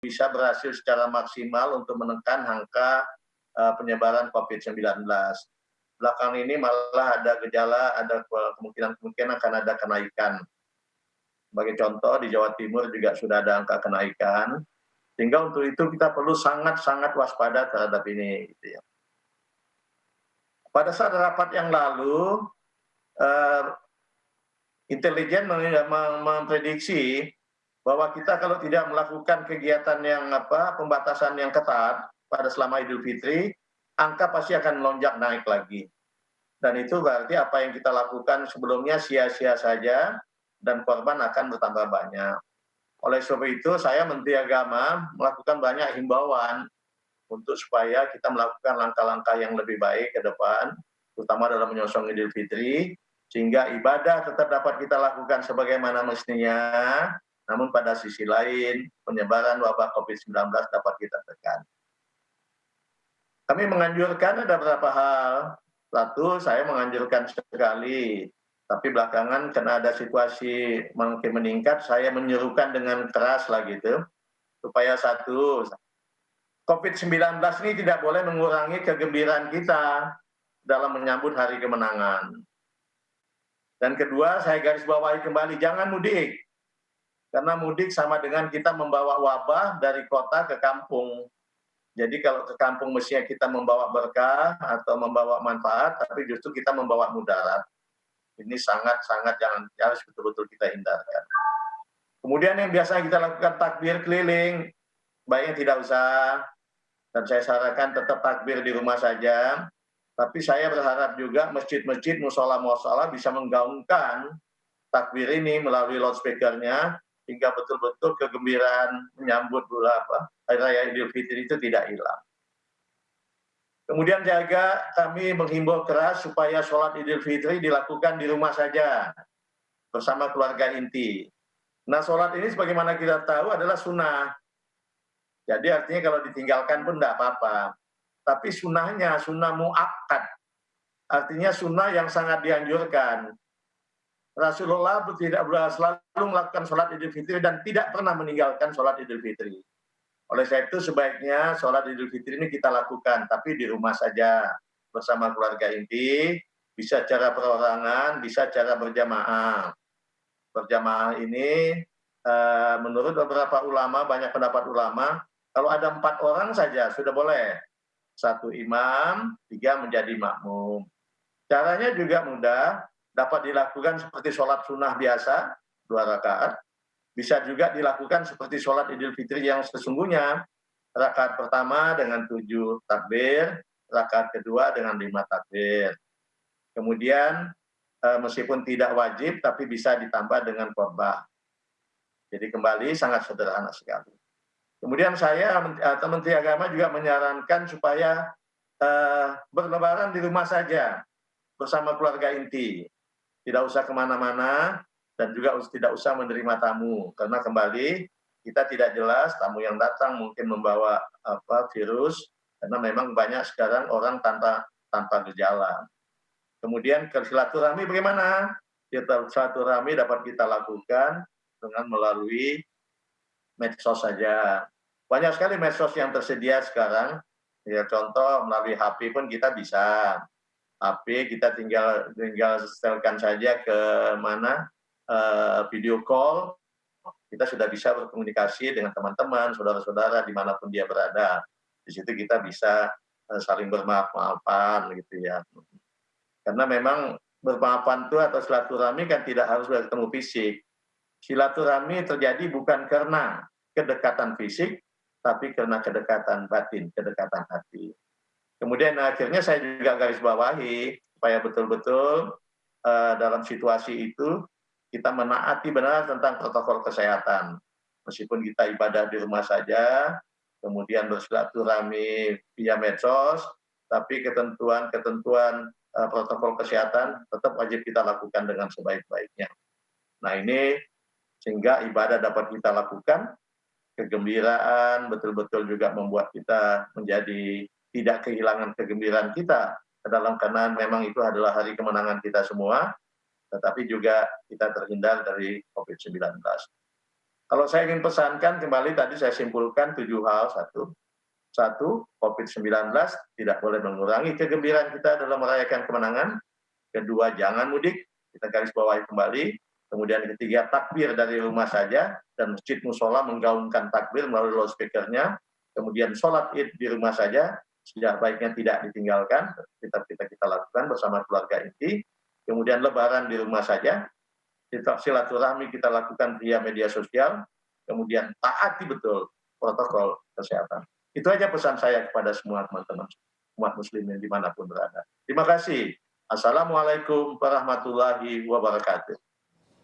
bisa berhasil secara maksimal untuk menekan angka penyebaran COVID-19. Belakangan ini malah ada gejala, ada kemungkinan akan ada kenaikan. Sebagai contoh, di Jawa Timur juga sudah ada angka kenaikan, sehingga untuk itu kita perlu sangat-sangat waspada terhadap ini. Gitu ya. Pada saat rapat yang lalu, intelijen memprediksi bahwa kita kalau tidak melakukan kegiatan yang pembatasan yang ketat pada selama Idul Fitri, angka pasti akan melonjak naik lagi. Dan itu berarti apa yang kita lakukan sebelumnya sia-sia saja dan korban akan bertambah banyak. Oleh sebab itu, saya Menteri Agama melakukan banyak himbauan untuk supaya kita melakukan langkah-langkah yang lebih baik ke depan, terutama dalam menyongsong Idul Fitri, sehingga ibadah tetap dapat kita lakukan sebagaimana mestinya, namun pada sisi lain penyebaran wabah COVID-19 dapat kita tekan. Kami menganjurkan ada beberapa hal. Satu, saya menganjurkan sekali, tapi belakangan karena ada situasi makin meningkat, saya menyerukan dengan keras lah gitu, supaya satu, COVID-19 ini tidak boleh mengurangi kegembiraan kita dalam menyambut hari kemenangan. Dan kedua, saya garis bawahi kembali, jangan mudik. Karena mudik sama dengan kita membawa wabah dari kota ke kampung. Jadi kalau ke kampung mestinya kita membawa berkah atau membawa manfaat, tapi justru kita membawa mudarat. Ini sangat-sangat harus betul-betul kita hindarkan. Kemudian yang biasa kita lakukan takbir keliling, baiknya tidak usah. Dan saya sarankan tetap takbir di rumah saja. Tapi saya berharap juga masjid-masjid, musola-musola bisa menggaungkan takbir ini melalui loudspeakernya, hingga betul-betul kegembiraan menyambut Hari Raya Idul Fitri itu tidak hilang. Kemudian jaga kami menghimbau keras supaya sholat Idul Fitri dilakukan di rumah saja bersama keluarga inti. Nah, sholat ini sebagaimana kita tahu adalah sunnah. Jadi artinya kalau ditinggalkan pun tidak apa-apa. Tapi sunnahnya sunnah muakkad. Artinya sunnah yang sangat dianjurkan. Rasulullah tidak selalu melakukan sholat Idul Fitri dan tidak pernah meninggalkan sholat Idul Fitri. Oleh sebab itu sebaiknya sholat Idul Fitri ini kita lakukan, tapi di rumah saja bersama keluarga inti, bisa cara perorangan, bisa cara berjamaah. Berjamaah ini menurut beberapa ulama, banyak pendapat ulama, kalau ada 4 orang saja sudah boleh. 1 imam, 3 menjadi makmum. Caranya juga mudah, dapat dilakukan seperti sholat sunnah biasa, 2 rakaat. Bisa juga dilakukan seperti sholat Idul Fitri yang sesungguhnya, rakaat pertama dengan 7 takbir, rakaat kedua dengan 5 takbir. Kemudian meskipun tidak wajib, tapi bisa ditambah dengan khotbah. Jadi kembali sangat sederhana sekali. Kemudian saya atau Menteri Agama juga menyarankan supaya berlebaran di rumah saja bersama keluarga inti. Tidak usah kemana-mana dan juga tidak usah menerima tamu. Karena kembali kita tidak jelas tamu yang datang mungkin membawa virus, karena memang banyak sekarang orang tanpa gejala. Kemudian silaturahmi bagaimana? Silaturahmi dapat kita lakukan dengan melalui medsos saja. Banyak sekali medsos yang tersedia sekarang. Ya, contoh melalui HP pun kita bisa. HP kita tinggal setelkan saja ke mana video call, kita sudah bisa berkomunikasi dengan teman-teman, saudara-saudara dimanapun dia berada. Di situ kita bisa saling bermaaf-maafan gitu ya. Karena memang bermaafan itu atau silaturahmi kan tidak harus bertemu fisik. Silaturahmi terjadi bukan karena kedekatan fisik, tapi karena kedekatan batin, kedekatan hati. Kemudian akhirnya saya juga garis bawahi supaya betul-betul dalam situasi itu kita menaati benar tentang protokol kesehatan. Meskipun kita ibadah di rumah saja, kemudian bersilaturahmi via medsos, tapi ketentuan protokol kesehatan tetap wajib kita lakukan dengan sebaik-baiknya. Nah ini sehingga ibadah dapat kita lakukan, kegembiraan betul-betul juga membuat kita menjadi tidak kehilangan kegembiraan kita dalam keadaan memang itu adalah hari kemenangan kita semua, tetapi juga kita terhindar dari COVID-19. Kalau saya ingin pesankan kembali tadi saya simpulkan 7 hal. Satu, COVID-19 tidak boleh mengurangi kegembiraan kita dalam merayakan kemenangan. Kedua, jangan mudik, kita garis bawahi kembali. Kemudian ketiga, takbir dari rumah saja, dan masjid musola menggaungkan takbir melalui loudspeakernya. Kemudian sholat id di rumah saja, sebaiknya tidak ditinggalkan, kita lakukan bersama keluarga inti. Kemudian lebaran di rumah saja, silaturahmi kita lakukan via media sosial, kemudian taati betul protokol kesehatan. Itu aja pesan saya kepada semua teman-teman umat muslimin dimanapun berada. Terima kasih. Assalamualaikum warahmatullahi wabarakatuh.